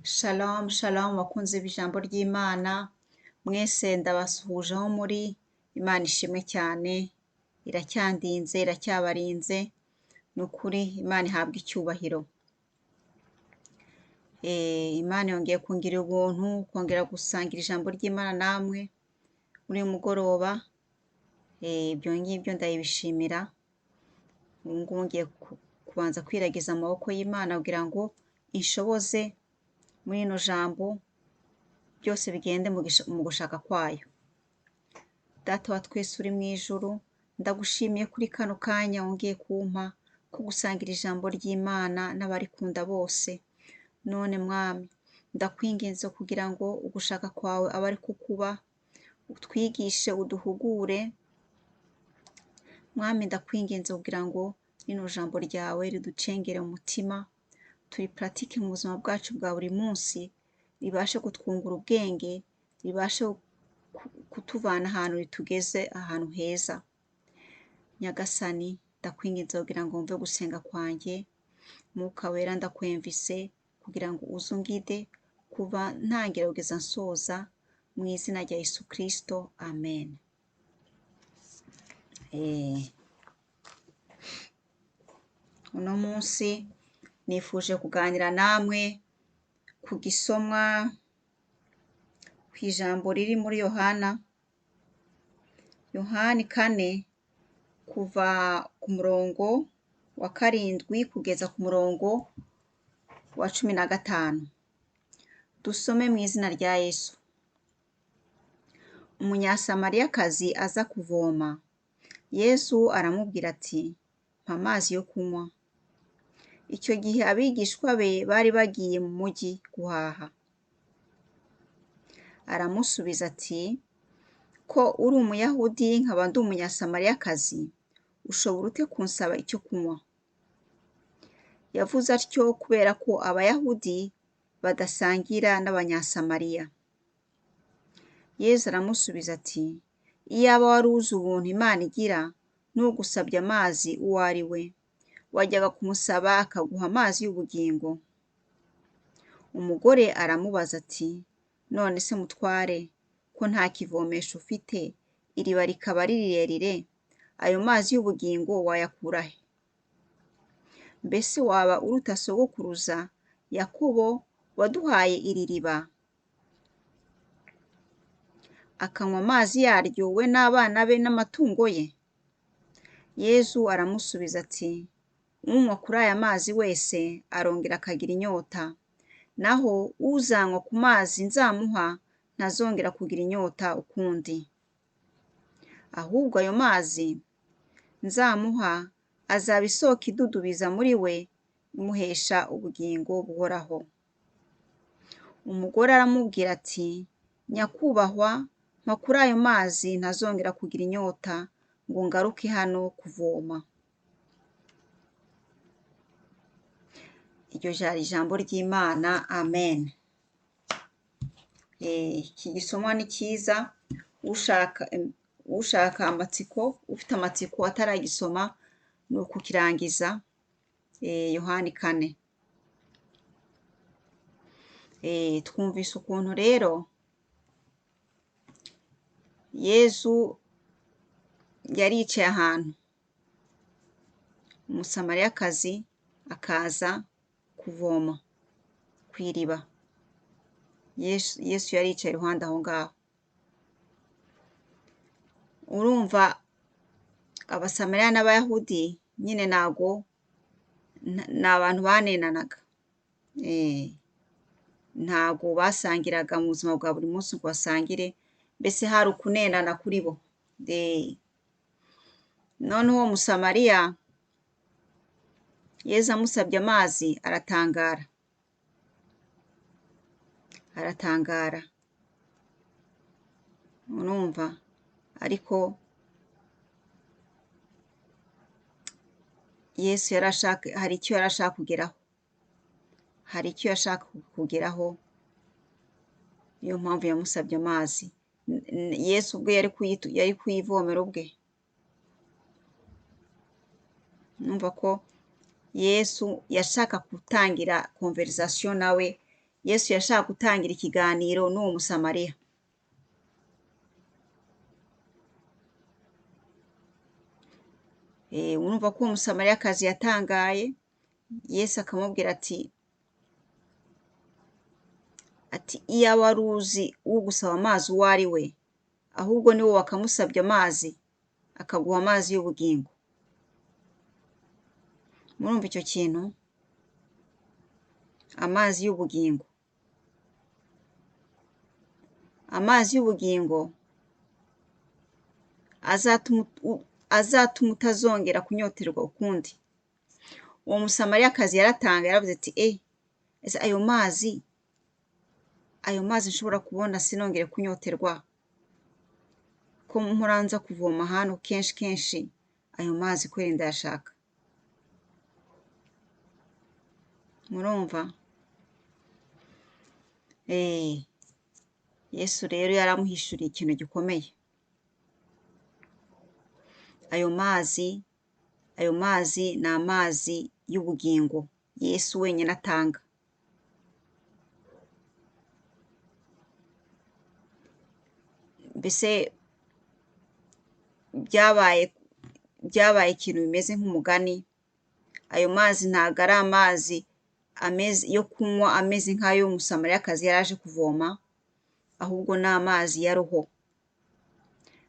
Shalom, shalom bakunzi b'ijambo ry'Imana, mwese ndabasuhuje aho muri, Imana ishimwe cyane, iracyandinze, iracyabarinze, ni ukuri Imana ihabwa icyubahiro. Imana yongeye kungirira ubuntu, kongera gusangira ijambo ry'Imana namwe muri uyu mugoroba, ibyo ngibyo ndabishimira. Ubu ngubu ngiye kubanza kwiragiza amaboko y'Imana kugira ngo inshoboze muri ino jambo byose bigende mu gushaka kwayo. Data wa twese uri mu ijuru, ndagushimiye kuri kano kanya wongeye kumpa ko gusangira ijambo ry'Imana n'abarikunda bose. None Mwami, ndakwinginze kugira ngo ugushaka kwawe abe ari ko kuba, utwigishe, uduhugure. Mwami, ndakwinginze kugira ngo rino jambo ryawe riducengere mu mutima, turipuratike mu buzima bwacu bwa buri munsi, ribashe kutwungura ubwenge, ribashe kutuvana ahantu ritugeze ahantu heza. Nyagasani, ndakwinginze kugira ngo wumve gusenga kwanjye, Mwuka wera ndakwemvise kugira ngo uze ungide kuva ntangira kugeza nsoza, mu izina rya Yesu Kristo, amen. Uno munsi nifuje kuganira namwe ku gisomwa ku ijambo riri muri Yohani 4 kuva ku murongo wa 7 kugeza ku murongo wa 15. Dusome mu izina rya Yesu. Umunyasamariyakazi aza kuvoma. Yesu aramubwira ati, mpa amazi yo kunywa. Icyo gihe abigishwa be bari bagiye mu mujyi guhaha. Aramusubiza ati, ko uri Umuyahudi nkaba ndi Umunyasamariyakazi, ushobora ute kunsaba icyo kunywa? Yavuze atyo kubera ko Abayahudi badasangira n'Abanyasamariya. Yesu aramusubiza ati, iyaba wari uzi ubuntu Imana igira n'ugusabye amazi uwo ari we, wajyaga kumusaba akaguha amazi y'ubugingo. Umugore aramubaza ati, none se mutware, ko nta kivomesho ufite, iriba rikaba ari rirerire, ayo mazi y'ubugingo wayakura he? Mbese waba uruta sogokuruza Yakobo waduhaye iri riba, akanywa amazi yaryo we n'abana be n'amatungo ye? Yesu aramusubiza ati, unywa kuri aya mazi wese arongera akagira inyota, naho uzanywa ku mazi nzamuha ntazongera kugira inyota ukundi. Ahubwo ayo mazi nzamuha azaba isoko idudubiza muri we, imuhesha ubugingo buhoraho. Umugore aramubwira ati, nyakubahwa, mpa kuri ayo mazi ntazongera kugira inyota ngo ngaruke hano kuvoma. Iryo ryari ijambo ry'Imana, amen. Iki gisomwa ni cyiza, ushaka amatsiko, ufite amatsiko ataragisoma ni ukukirangiza. Yohani 4. Twumvise ukuntu rero Yesu yaricaye ahantu, Umusamariyakazi akaza kuvoma ku iriba. Yesu yaricaye iruhande aho ngaho. Urumva Abasamariya n'Abayahudi nyine ntago ni abantu banenanaga, ntago basangiraga mu buzima bwa buri munsi ngo basangire, mbese hari ukunenana kuri bo. Noneho uwo Musamariya Yesu amusabye amazi aratangara, urumva, ariko Yesu hari icyo yari ashaka kugeraho, niyo mpamvu yamusabye amazi. Yesu ubwe yari kuyivomera ubwe. Numva ko Yesu yashaka gutangira conversation nawe Yesu yashaka gutangira ikiganiro n'uwo Musamariya. Urumva ko uwo Musamariyakazi yatangaye, Yesu akamubwira ati iyaba wari uzi ugusaba amazi uwo ari we, ahubwo ni wowe wakamusabye amazi, akaguha amazi y'ubugingo. Murumva icyo kintu? Amazi y'ubugingo. Amazi y'ubugingo azatuma utazongera kunyoterwa ukundi. Uwo Musamariyakazi yaratangaye, yaravuze ati ese ayo mazi nshobora kubona sinongere kunyoterwa, ko mpora nza kuvoma hano kenshi, ayo mazi kweri ndayashaka. Murumva? Yesu rero yaramuhishuriye ikintu gikomeye. Ayo mazi ni amazi y'ubugingo Yesu wenyine atanga. Mbese byabaye ikintu bimeze nk'umugani. Ayo mazi ntabwo ari amazi yo kunywa ameze nk'ayo Umusamariyakazi yari aje kuvoma, ahubwo ni amazi ya roho.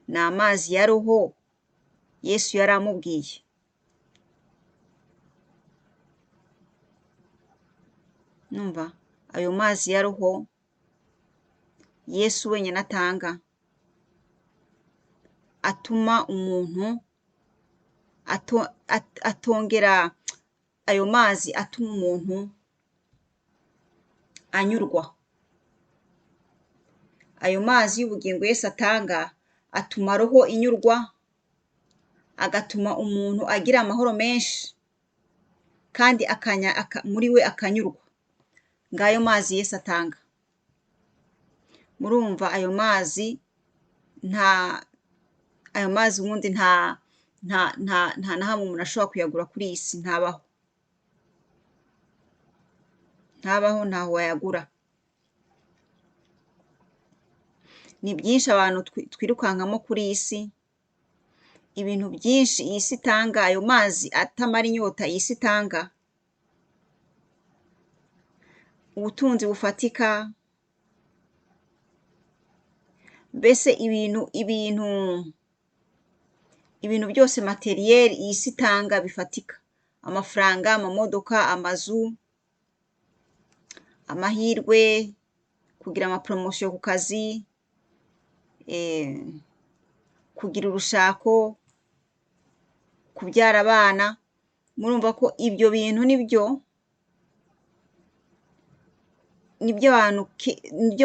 Ni amazi ya roho Yesu yari amubwiye. Numva? Ayo mazi ya roho Yesu wenyine atanga, atuma umuntu atongera, ayo mazi atuma umuntu anyurwa. Ayo mazi y'ubugingo Yesu atanga atuma roho inyurwa, agatuma umuntu agira amahoro menshi, kandi muri we akanyurwa. Ngayo mazi Yesu atanga. Murumva ayo mazi ubundi nta na hamwe umuntu ashobora kuyagura kuri iyi si, ntabaho, ntaho wayagura. Ni byinshi abantu twirukankamo kuri iyi si, ibintu byinshi iyi si itanga, ayo mazi atamara inyota iyi si itanga, ubutunzi bufatika, mbese ibintu byose materiyeri iyi si itanga bifatika. Amafaranga, amamodoka, amazu, amahirwe, kugira amaporomosiyo ku kazi, kugira urushako, kubyara abana. Murumva ko ibyo bintu nibyo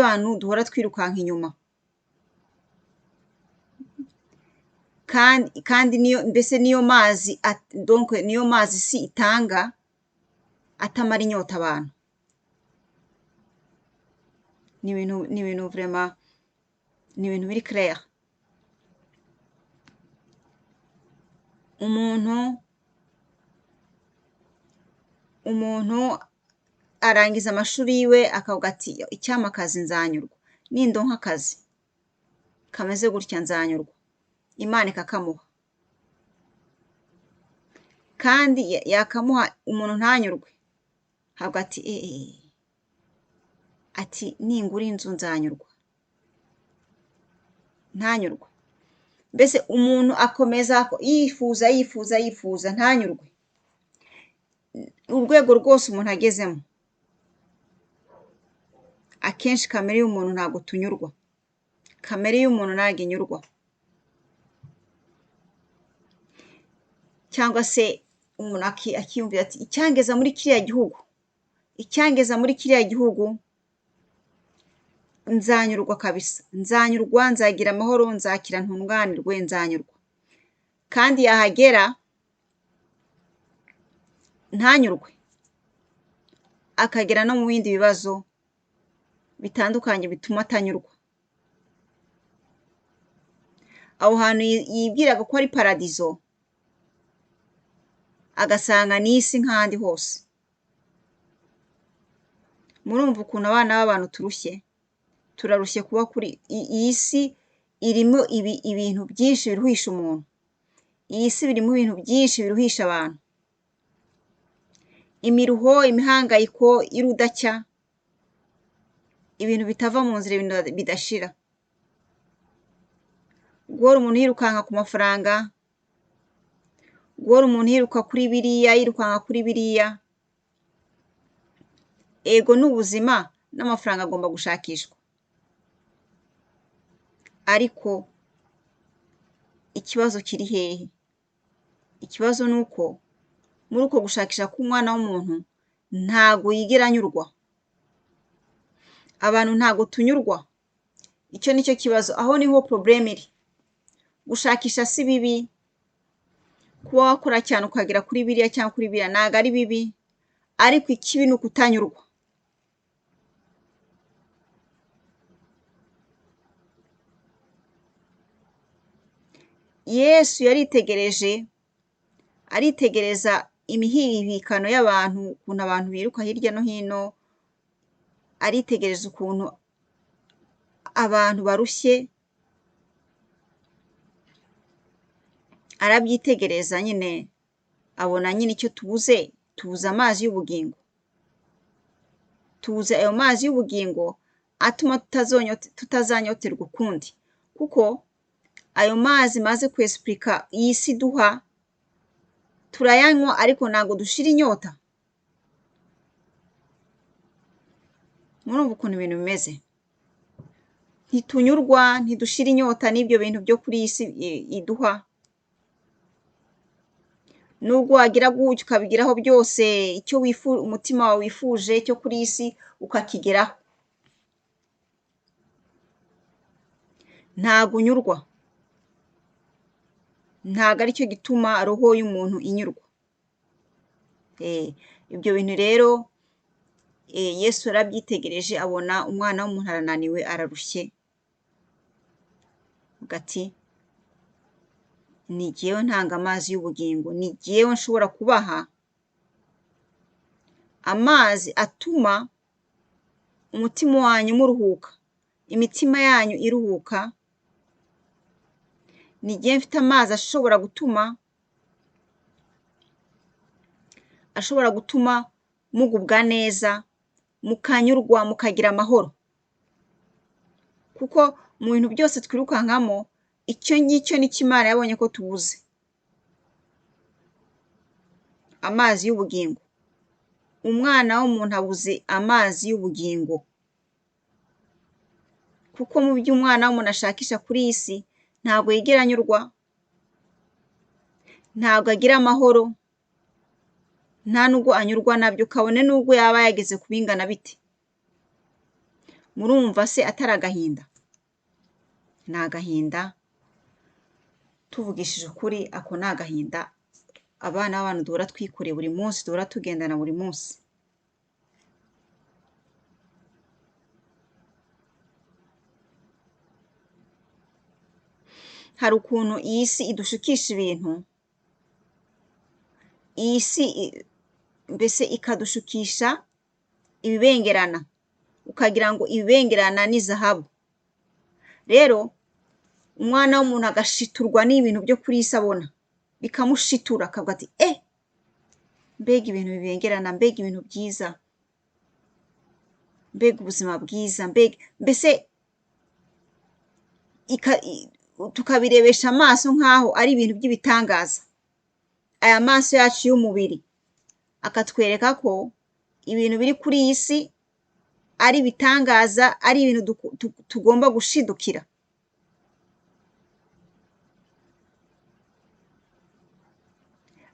abantu duhora twirukanka inyuma. Kandi niyo mazi niyo mazi isi itanga atamara inyota abantu. Ni ibintu vraiment, ni ibintu biri clair. Umuntu arangiza amashuri yiwe akavuga ati icyampa akazi nzanyurwa, nindonka akazi kameze gutya nzanyurwa, Imana ikakamuha. Kandi yakamuha umuntu ntanyurwe, havuga ati ningura inzu nzanyurwa, ntanyurwe. Mbese umuntu akomeza yifuza ntanyurwe. Urwego rwose umuntu agezemo, akenshi kamere y'umuntu ntabwo tunyurwa. Kamere y'umuntu ntabwo inyurwa. Cyangwa se umuntu akiyumvira ati icyangeza muri kiriya gihugu nzanyurwa kabisa, nzanyurwa, nzagira amahoro, nzakira ntunganirwe, nzanyurwa. Kandi yahagera ntanyurwe, akagera no mu bindi bibazo bitandukanye bituma atanyurwa. Aho hantu yibwiraga ko ari paradizo, agasanga ni isi nk'ahandi hose. murumva ukuntu abana b'abantu turarushye kuba kuri iyi si irimo ibintu byinshi biruhisha umuntu. Iyi si birimo ibintu byinshi biruhisha abantu. Imiruho, imihangayiko y'urudacya, ibintu bitava mu nzira, ibintu bidashira. Guhora umuntu yirukanka ku mafaranga, guhora umuntu yiruka kuri biriya, yirukanka kuri biriya. Ego n'ubuzima n'amafaranga agomba gushakishwa. Ariko ikibazo kiri hehe? Ikibazo ni uko muri uko gushakisha k'umwana w'umuntu ntago yigera anyurwa. Abantu ntago tunyurwa. Icyo nicyo kibazo. Aho niho problem iri. Gushakisha si bibi. Kuba wakora cyane ukagera kuri biriya cyangwa kuri biriya ntago ari bibi. Ariko ikibi ni ukutanyurwa. Yesu aritegereza imihihibikano y'abantu, ukuntu abantu biruka hirya no hino, aritegereza ukuntu abantu barushye, arabyitegereza nyine, abona nyine icyo tubuze amazi y'ubugingo. Tubuze ayo mazi y'ubugingo atuma tutazanyoterwa ukundi. Kuko ayo mazi maze kwesipurika iyi si duha, turayanywa ariko ntabwo dushira inyota. Murumva ukuntu ibintu bimeze. Ntitunyurwa, ntidushira inyota n'ibyo bintu byo kuri iyi si iduha. Nubwo wagira gutyo ukabigeraho byose, icyo umutima wawe wifuje cyo kuri iyi si ukakigeraho, ntago unyurwa. Ntago aricyo gituma roho y'umuntu inyurwa. Ibyo bintu rero Yesu yarabyitegereje, abona umwana w'umuntu arananiwe, ararushye. Ati ni jyewe ntanga amazi y'ubugingo, ni jyewe nshobora kubaha amazi atuma umutima wanyu muruhuka, imitima yanyu iruhuka. Ni jyewe mfite amazi ashobora gutuma mugubwa neza, mukanyurwa, mukagira amahoro. Kuko mu bintu byose twirukankamo, icyo ngicyo nicyo Imana yabonye ko tubuze. Amazi y'ubugingo. Umwana w'umuntu abuze amazi y'ubugingo. Kuko mu byo umwana w'umuntu ashakisha kuri iyi si, ntabwo yigera anyurwa, ntabwo agira amahoro, nta nubwo anyurwa nabyo, kabone nubwo yaba yageze ku bingana bite. Murumva se atari agahinda? Ni agahinda. Tuvugishije ukuri, ako ni agahinda abana b'abantu duhora twikoreye buri munsi, duhora tugendana buri munsi. Hari ukuntu iyi si idushukisha ibintu, iyi si mbese ikadushukisha ibibengerana, ukagira ngo ibibengerana ni zahabu. Rero umwana w'umuntu agashiturwa n'ibintu byo kuri iyi si abona, bikamushitura, akavuga ati mbega ibintu bibengerana, mbega ibintu byiza, mbega ubuzima bwiza, mbese tukabirebesha amaso nk'aho ari ibintu by'ibitangaza. Aya maso yacu y'umubiri akatwereka ko ibintu biri kuri iyi si ari ibitangaza, ari ibintu tugomba gushidukira.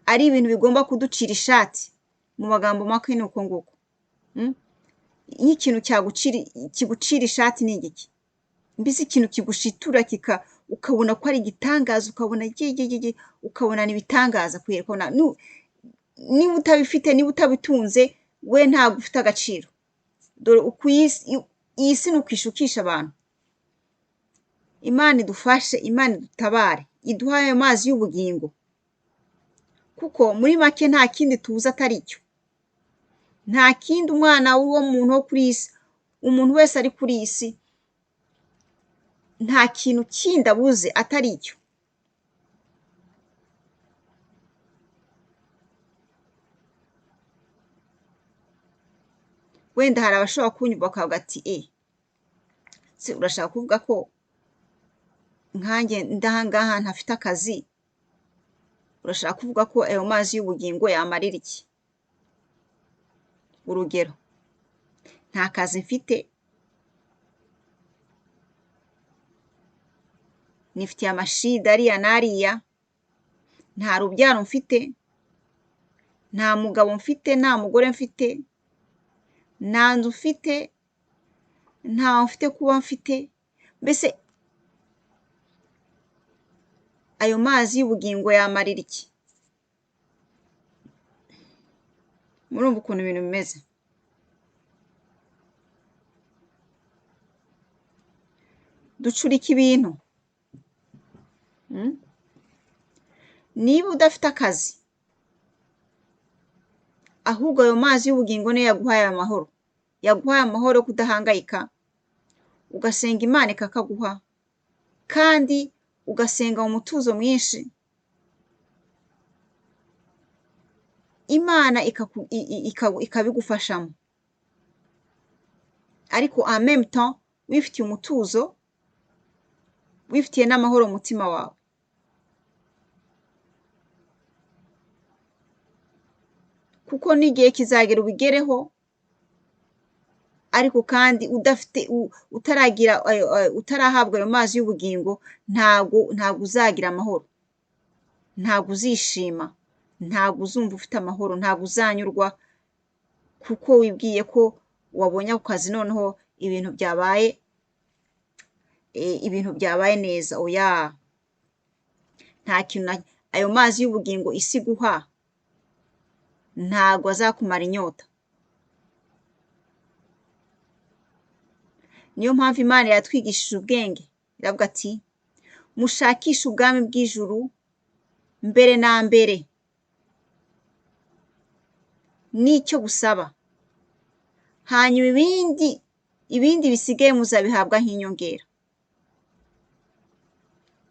Ari ibintu bigomba kuducira ishati. Mu magambo make ni uko nguko. Nk'ikintu kigucira ishati ni igiki? Mbese ikintu kigushitura ukabona ko ari igitangaza, ukabona ukabona ni ibitangaza kwerekana. Niba utabifite, niba utabitunze, we ntabwo ufite agaciro. Dore iyi si ni ukwishukisha abantu. Imana idufashe, Imana idutabare, iduha ayo mazi y'ubugingo. Kuko muri make nta kindi tubuze atari cyo. nta kindi umwana w'uwo muntu wo kuri isi, umuntu wese ari kuri isi nta kintu kindi abuze atari icyo. Wenda hari abashobora kunyumva bakavuga ati se urashaka kuvuga ko nkanjye ndahangaha ntafite akazi, urashaka kuvuga ko ayo mazi y'ubugingo yamarira iki? Urugero, nta kazi mfite, nifitiye amashida ariya n'ariya, nta rubyaro mfite, nta mugabo mfite, nta mugore mfite, nta nzu mfite, ntaho mfite kuba mfite, mbese ayo mazi y'ubugingo yamarira iki? Murumva ukuntu ibintu bimeze? Ducurika ibintu. Niba udafite akazi, ahubwo ayo mazi y'ubugingo niyo yaguhaye ayo mahoro, yaguhaye amahoro yo kudahangayika, ugasenga Imana ikakaguha, kandi ugasenga mu mutuzo mwinshi, Imana ikabigufashamo, ariko en même temps wifitiye umutuzo, wifitiye n'amahoro mu mutima wawe. Kuko n'igihe kizagera ubigereho, ariko kandi utarahabwa ayo mazi y'ubugingo, ntabwo uzagira amahoro, ntabwo uzishima, ntabwo uzumva ufite amahoro, ntabwo uzanyurwa, kuko wibwiye ko wabonye ako kazi noneho ibintu byabaye neza. Oya, nta kintu ayo mazi y'ubugingo isi iguha ntabwo azakumara inyota. Niyo mpamvu Imana yatwigishije ubwenge, iravuga ati mushakishe ubwami bw'ijuru mbere na mbere, nicyo gusaba, hanyuma ibindi bisigaye muzabihabwa nk'inyongera.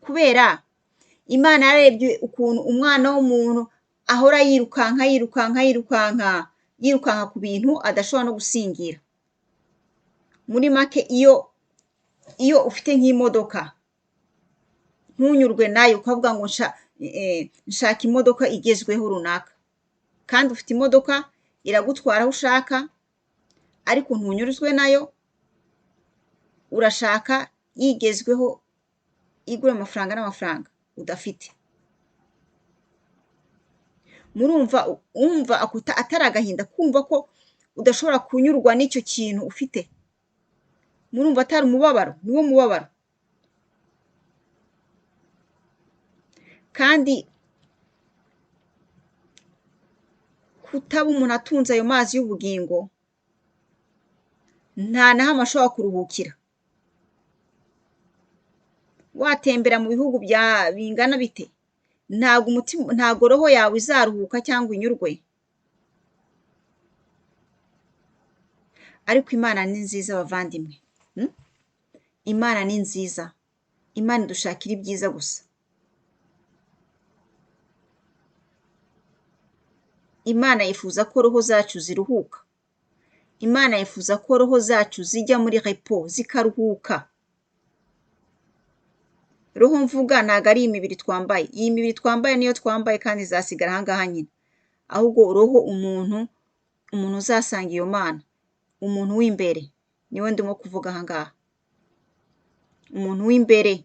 Kubera Imana yarebye ukuntu umwana w'umuntu ahora yirukanka ku bintu adashobora no gusingira. Muri make iyo ufite nk'imodoka, ntunyurwe nayo ukavuga ngo nshaka imodoka igezweho runaka, kandi ufite imodoka iragutwara aho ushaka, ariko ntunyuzwe nayo, urashaka igezweho igura amafaranga n'amafaranga udafite. Murumva atari agahinda kumva ko udashobora kunyurwa n'icyo kintu ufite? Murumva atari umubabaro? Niwo mubabaro. Kandi kutaba umuntu atunze ayo mazi y'ubugingo, nta na hamwe ashobora kuruhukira. Watembera mu bihugu bingana bite, ntabwo roho yawe izaruhuka cyangwa inyurwe. Ariko Imana ni nziza bavandimwe, Imana ni nziza, Imana idushakira ibyiza gusa. Imana yifuza ko roho zacu ziruhuka, Imana yifuza ko roho zacu zijya muri repo, zikaruhuka. Roho mvuga ntabwo ari imibiri twambaye, iyi mibiri twambaye niyo twambaye kandi izasigara ahangaha nyine, ahubwo roho umuntu uzasanga iyo Mana, umuntu w'imbere, niwe ndimo kuvuga ahangaha, umuntu w'imbere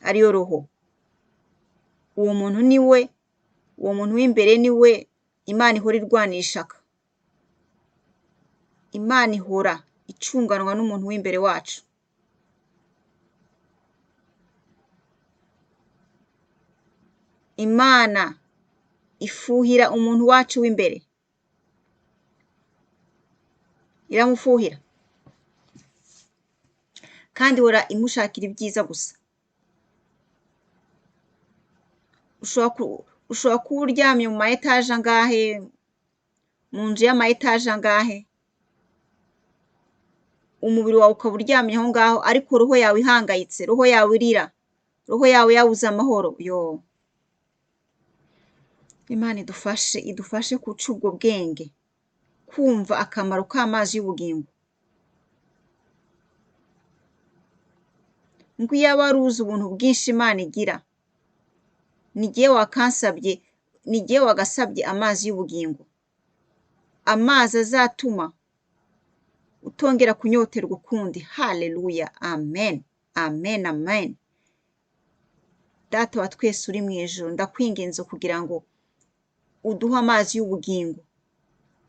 ariyo roho. Uwo muntu w'imbere niwe Imana ihora irwanira ishaka, Imana ihora icunganwa n'umuntu w'imbere wacu. Imana ifuhira umuntu wacu w'imbere, iramufuhira, kandi ihora imushakira ibyiza gusa. Ushobora kuba uryamye mu ma etaje angahe, mu nzu y'ama etaje angahe, umubiri wawe ukaba uryamye aho ngaho ariko roho yawe ihangayitse, roho yawe irira, roho yawe yabuze amahoro. Imana idufashe guca ubwo bwenge, kumva akamaro k'amazi y'ubugingo. Ngo iyo wari uzi ubuntu bwinshi Imana igira, ni jyewe wagasabye amazi y'ubugingo, amazi azatuma utongera kunyoterwa ukundi. Haleluya, amen, amen, amen. Data wa twese uri mu ijuru, ndakwinginze kugira ngo uduhe amazi y'ubugingo.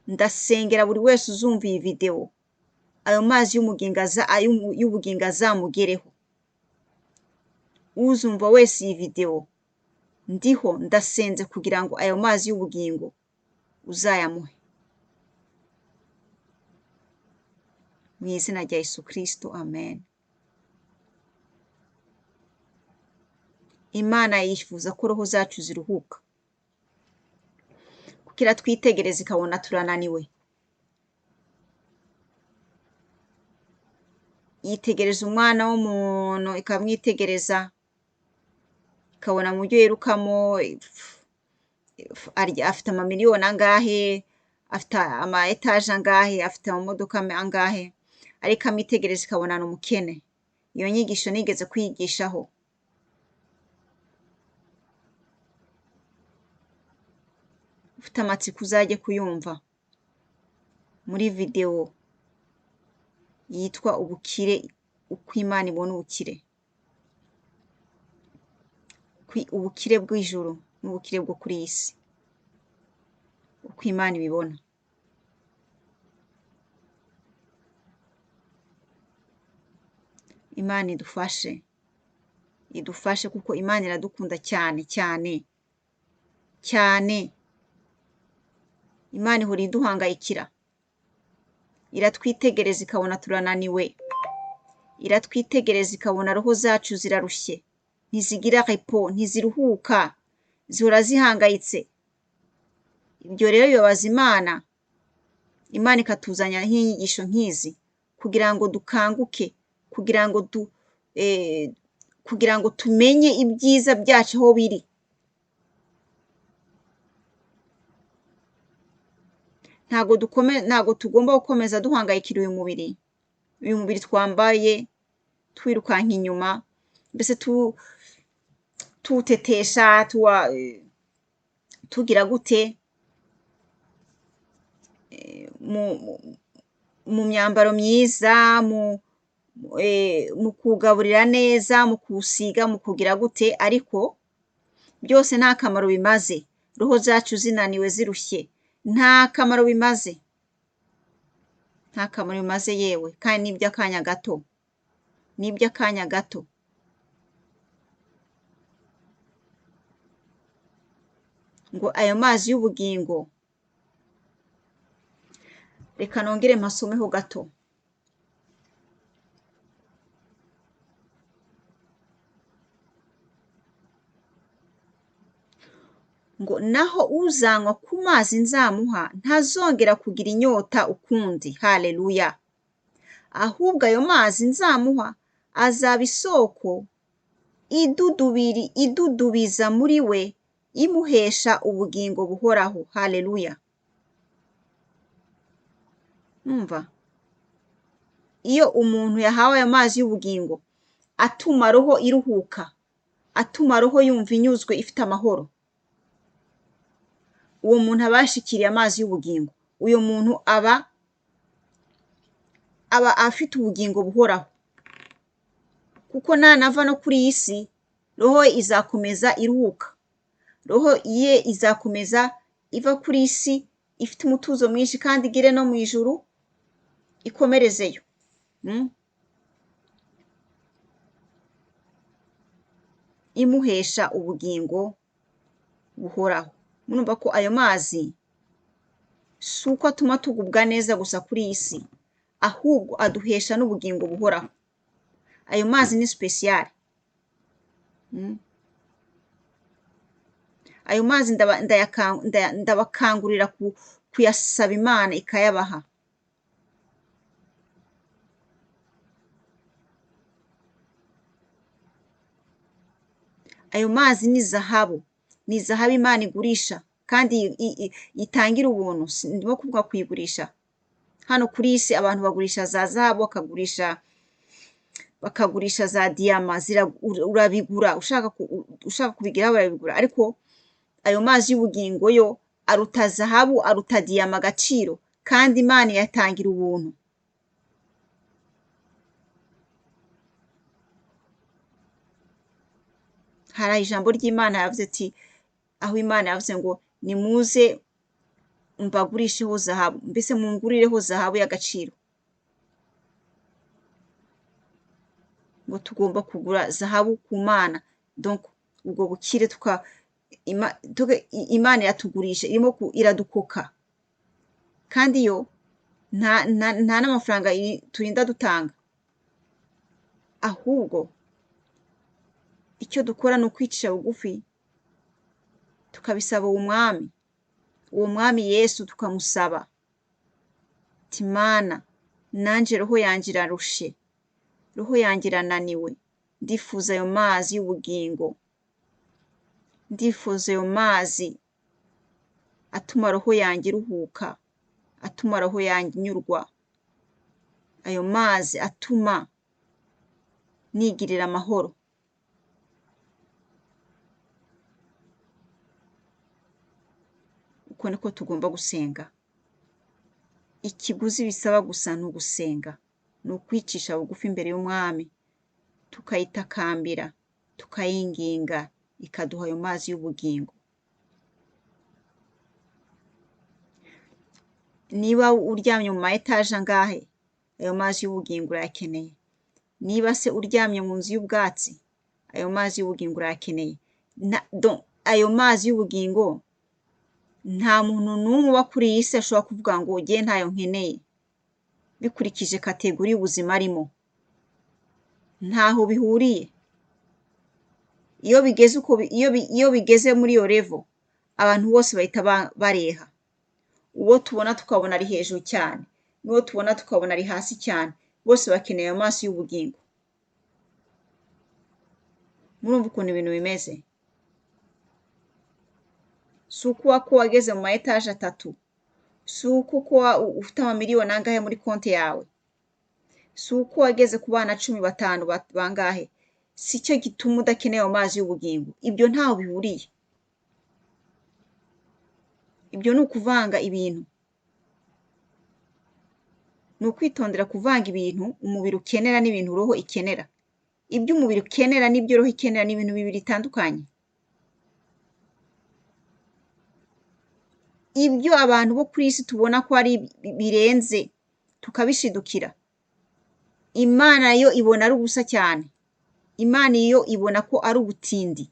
Ndasengera buri wese uzumva iyi video, ayo mazi y'ubugingo azamugereho. Uzumva wese iyi video ndiho ndasenze kugira ngo ayo mazi y'ubugingo uzayamuhe, mu izina rya Yesu Kristo, amen. Imana yifuza ko roho zacu ziruhuka, kuko iratwitegereza ikabona turananiwe. Yitegereza umwana w'umuntu, ikamwitegereza ikabona mu byo yirukamo, afite amamiliyoni angahe, afite ama etaje angahe, afite amamodoka angahe, ariko amwitegereza ikabona ni umukene. Iyo nyigisho nigeze kwigishaho. Ufite amatsiko uzajye kuyumva muri video yitwa ubukire, uko Imana ibona ubukire, ubukire bw'ijuru n'ubukire bwo kuri iyi si, uko Imana ibibona. Imana idufashe kuko Imana iradukunda cyane cyane cyane. Imana ihora iduhangayikira, iratwitegereza ikabona turananiwe, iratwitegereza ikabona roho zacu zirarushye, ntizigira repo, ntiziruhuka, zihora zihangayitse. Ibyo rero bibabaza Imana. Imana ikatuzanya nk'inyigisho nk'izi kugira ngo dukanguke, kugira ngo tumenye ibyiza byacu aho biri. Ntago tugomba gukomeza duhangayikira uyu mubiri twambaye, twirukanka inyuma, mbese tuwutetesha, tugira gute mu myambaro myiza, mu kugaburira neza, mu kuwusiga, mu kugira gute, ariko byose nta kamaro bimaze. Roho zacu zinaniwe zirushye, nta kamaro bimaze, nta kamaro bimaze yewe, kandi n'iby'akanya gato, n'iby'akanya gato. Ngo ayo mazi y'ubugingo, reka nongere mpasomeho gato. Ngo naho uzanywa ku mazi nzamuha ntazongera kugira inyota ukundi. Haleluya. Ahubwo ayo mazi nzamuha azaba isoko idudubiza muri we, imuhesha ubugingo buhoraho. Haleluya. Numva, iyo umuntu yahawe ayo mazi y'ubugingo, atuma roho iruhuka, atuma roho yumva inyuzwe, ifite amahoro, uwo muntu abashikiriye amazi y'ubugingo, uyo muntu aba afite ubugingo buhoraho, kuko nanava no kuri iyi si roho izakomeza iruhuka, roho ye izakomeza iva kuri iyi si ifite umutuzo mwinshi, kandi igire no mu ijuru ikomerezeyo. Imuhesha ubugingo buhoraho. Murumva ko ayo mazi si uko atuma tugubwa neza gusa kuri iyi si, ahubwo aduhesha n'ubugingo buhoraho. Ayo mazi ni special. Ayo mazi ndabakangurira kuyasaba Imana ikayabaha. Ayo mazi ni zahabu, ni zahabu Imana igurisha kandi itangira ubuntu. Ndimo kuvuga kuyigurisha. Hano kuri iyi si abantu bagurisha za zahabu, bakagurisha za diyama, urabigura ushaka kubigiraho barabigura, ariko ayo mazi y'ubugingo yo aruta zahabu, aruta diyama agaciro, kandi Imana yatangira ubuntu. Hari ijambo ry'Imana yavuze ati, aho Imana yavuze ngo nimuze mbagurisheho zahabu, mbese mungurireho zahabu y'agaciro. Ngo tugomba kugura zahabu ku Mana, donc ubwo bukire Imana iratugurisha, iradukoka, kandi yo nta n'amafaranga turinda dutanga, ahubwo icyo dukora ni ukwicisha bugufi tukabisaba uwo mwami Yesu, tukamusaba ati Mana, nanje roho yanjye irarushe, roho yanjye irananiwe, ndifuza ayo mazi y'ubugingo, ndifuza ayo mazi atuma roho yanjye iruhuka, atuma roho yanjye inyurwa, ayo mazi atuma nigirira amahoro. Uko niko tugomba gusenga. Ikiguzi bisaba gusa ni ugusenga, ni ukwicisha bugufi imbere y'umwami, tukayitakambira, tukayinginga, ikaduha ayo mazi y'ubugingo. Niba uryamye mu ma etaje angahe, ayo mazi y'ubugingo urayakeneye. Niba se uryamye mu nzu y'ubwatsi, ayo mazi y'ubugingo urayakeneye. Ayo mazi y'ubugingo nta muntu n'umwe uba kuri iyi si ashobora kuvuga ngo ugiye ntayo nkeneye, bikurikije kategori y'ubuzima arimo. Ntaho bihuriye. Iyo bigeze muri iyo level, abantu bose bahita bareha. Uwo tubona tukabona ari hejuru cyane, n'uwo tubona tukabona ari hasi cyane, bose bakeneye ayo mazi y'ubugingo. Murumva ukuntu ibintu bimeze? Si uko wageze mu ma etaje 3, si uko ufite amamiliyoni angahe muri konti yawe, si uko wageze ku bana 15 bangahe, si cyo gituma udakeneye ayo mazi y'ubugingo. Ibyo ntaho bihuriye. Ibyo ni ukuvanga ibintu, ni ukwitondera kuvanga ibintu umubiri ukenera n'ibintu roho ikenera. Ibyo umubiri ukenera n'ibyo roho ikenera ni ibintu bibiri bitandukanye. Ibyo abantu bo kuri isi tubona ko ari birenze tukabishidukira, Imana yo ibona ari ubusa cyane. Imana yo ibona ko ari ubutindi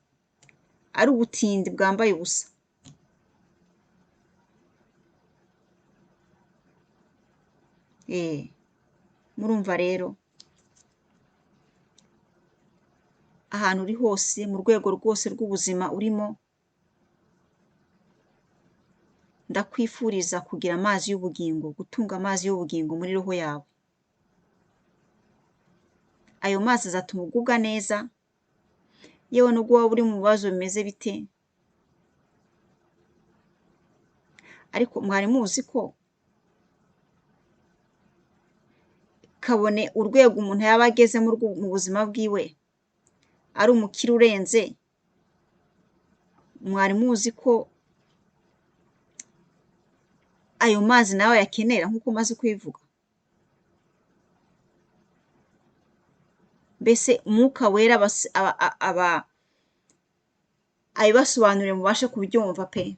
bwambaye ubusa. Murumva rero, ahantu uri hose, mu rwego rwose rw'ubuzima urimo, ndakwifuriza kugira amazi y'ubugingo, gutunga amazi y'ubugingo muri roho yawe. Ayo mazi azatuma ugubwa neza, yewe nubwo waba uri mu bibazo bimeze bite. Ariko mwari muzi ko kabone urwego umuntu yaba ageze mu buzima bwiwe ari umukire urenze, mwari muzi ko ayo mazi nawe yakenera nk'uko umaze kubivuga. Mbese Umwuka Wera abibasobanurire mubashe kubyumva pe,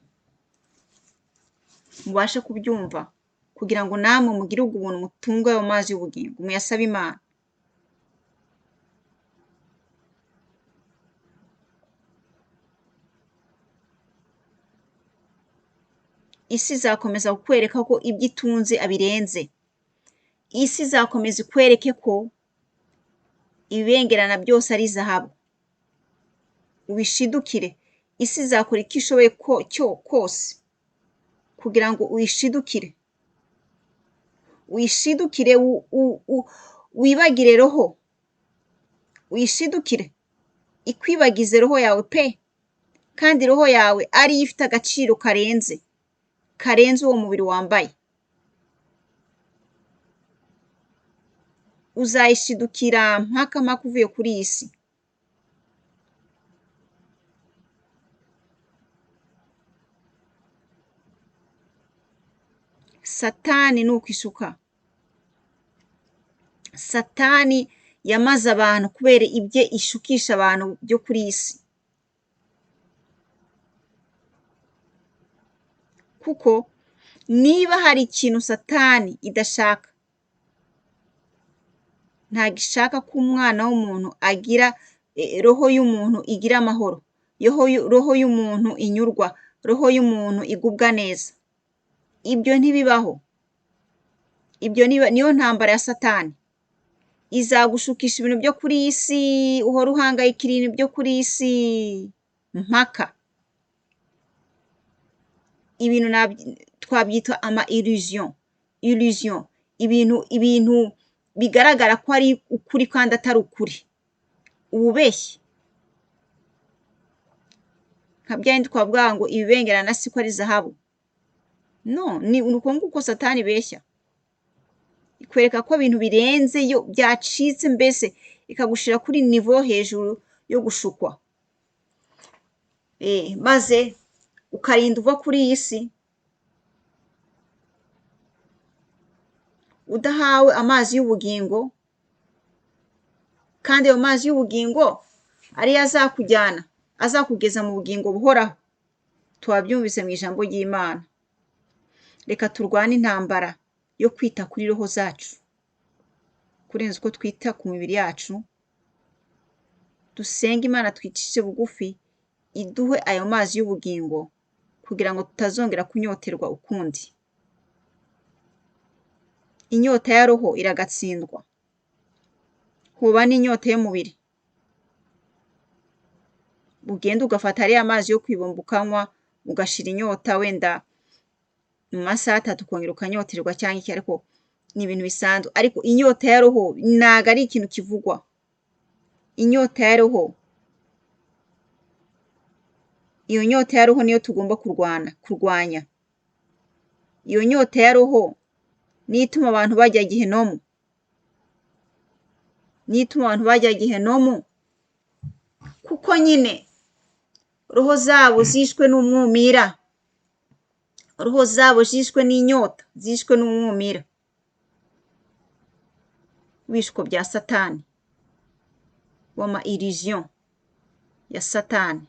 mubashe kubyumva, kugira ngo namwe mugire ubuntu mutunge ayo mazi y'ubugingo, muyasabe Imana. Isi izakomeza kukwereka ko ibyo itunze abirenze. Isi izakomeza ikwereke ko ibibengerana byose ari zahabu. Ubishidukire. Isi izakora icyo ishoboye kose kugira ngo uyishidukire, wibagire roho, uyishidukire ikwibagize roho yawe pe, kandi roho yawe ariyo ifite agaciro karenze uwo mubiri wambaye. Uzayishidukira mpaka uvuye kuri iyi si. Satani ni ukwishuka. Satani yamaze abantu kubera ibye ishukisha abantu byo kuri iyi si. Kuko niba hari ikintu Satani idashaka, ntabwo ishaka ko umwana w'umuntu agira roho y'umuntu igira amahoro, roho y'umuntu inyurwa, roho y'umuntu igubwa neza. Ibyo ntibibaho. Ibyo niyo ntambara ya Satani. Izagushukisha ibintu byo kuri iyi si, uhora uhangayikira ibintu byo kuri iyi si mpaka. Ibintu twabyita illusion, ibintu bigaragara ko ari ukuri kandi atari ukuri, ububeshyi. Nka byandi twavuga ngo ibibengerana siko ari zahabu. No, ni uko nguko Satani ibeshya. Ikwereka ko ibintu birenze yo byacitse, mbese ikagushira kuri nivo hejuru yo gushukwa. Maze ukarinda uva kuri iyi si udahawe amazi y'ubugingo, kandi ayo mazi y'ubugingo ariyo azakugeza mu bugingo buhoraho. Twabyumvise mu ijambo ry'Imana. Reka turwane intambara yo kwita kuri roho zacu kurenza uko twita ku mibiri yacu. Dusenga Imana twicishe bugufi iduhe ayo mazi y'ubugingo kugira ngo tutazongera kunyoterwa ukundi. Inyota ya roho iragatsindwa, huba n'inyota y'umubiri. Ugenda ugafata ariya mazi yo kwibomba ukanywa, ugashira inyota, wenda mu masaha 3 ukongera ukanyoterwa cyangwa iki, ariko ni ibintu bisanzwe. Ariko inyota ya roho ntago ari ikintu kivugwa. Inyota ya roho, iyo nyota ya roho niyo tugomba kurwanya. Iyo nyota ya roho niyo ituma abantu bajya gihenomu, kuko nyine roho zabo zishwe n'umwumira, roho zabo zishwe n'inyota, zishwe n'umwumira w'ibishuko bya Satani, w'ama illusion ya Satani.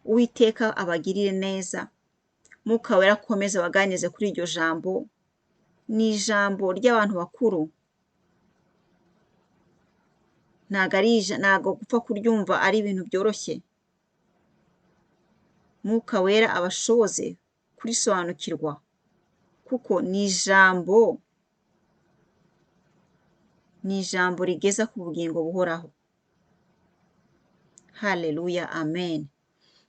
Uwiteka abagirire neza, Mwuka Wera akomeze abaganirize kuri iryo jambo. Ni ijambo ry'abantu bakuru, ntago gupfa kuryumva ari ibintu byoroshye. Mwuka Wera abashoboze kurisobanukirwa, kuko ni ijambo rigeza ku bugingo buhoraho. Haleluya, amen.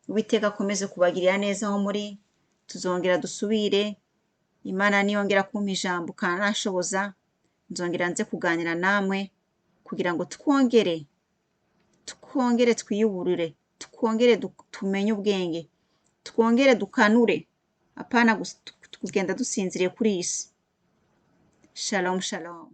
Uwiteka akomeze kubagirira neza aho muri. Tuzongera dusubire. Imana niyongera kumpa ijambo kanashoboza, nzongera nze kuganira namwe kugira ngo twongere twiyuburure, twongere tumenye ubwenge, twongere dukanure, apana kugenda dusinziriye kuri iyi si. Shalom, shalom.